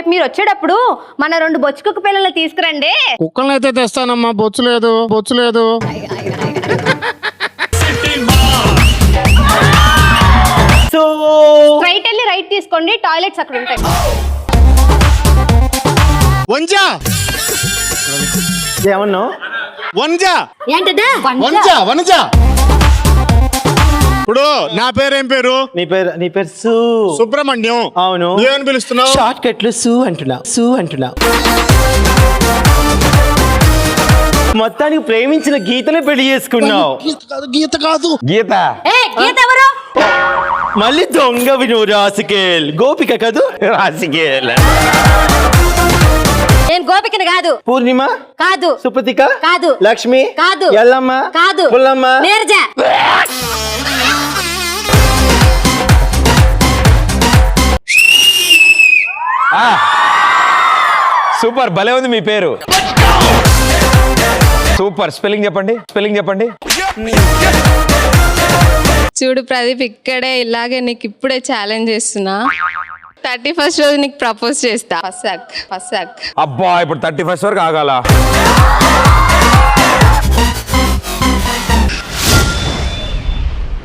రేపు మీరు వచ్చేటప్పుడు మన 2 బొచ్చు కుక్క పిల్లల్ని తీసుకురండి. కుక్కల్ని అయితే తెస్తానమ్మా, బొచ్చు లేదు. సో స్ట్రైట్ వెళ్ళి రైట్ తీసుకోండి, టాయిలెట్స్ అక్కడ ఉంటాయి. వంజా ఏమన్నావు? వంజా ఏంటది? వనజా. ఇప్పుడు నా పేరేం పేరు? నీ పేరు సుబ్రహ్మణ్యం. అవును. ఏమని పిలుస్తున్నావు? షార్ట్ కట్లు సు అంటున్నా. మొత్తానికి ప్రేమించిన గీతనే పెళ్లి చేసుకున్నావు. గీత కాదు. గీత గీత ఎవరు? మళ్ళీ దొంగవి నువ్వు. రాసికేల్. గోపిక కాదు, రాసికేల్. నేను గోపికని కాదు. పూర్ణిమ కాదు. సుప్రతిక కాదు. లక్ష్మి కాదు. ఎల్లమ్మ కాదు. పుల్లమ్మ నీరజ. సూపర్, భలే ఉంది మీ పేరు. సూపర్. స్పెల్లింగ్ చెప్పండి. చూడు ప్రదీప్, ఇక్కడే ఇలాగే నీకు ఇప్పుడే ఛాలెంజ్ చేస్తున్నా. 31st రోజు నీకు ప్రపోజ్ చేస్తా. ఫస్ట్ అబ్బా, ఇప్పుడు 31st వరకు ఆగాల.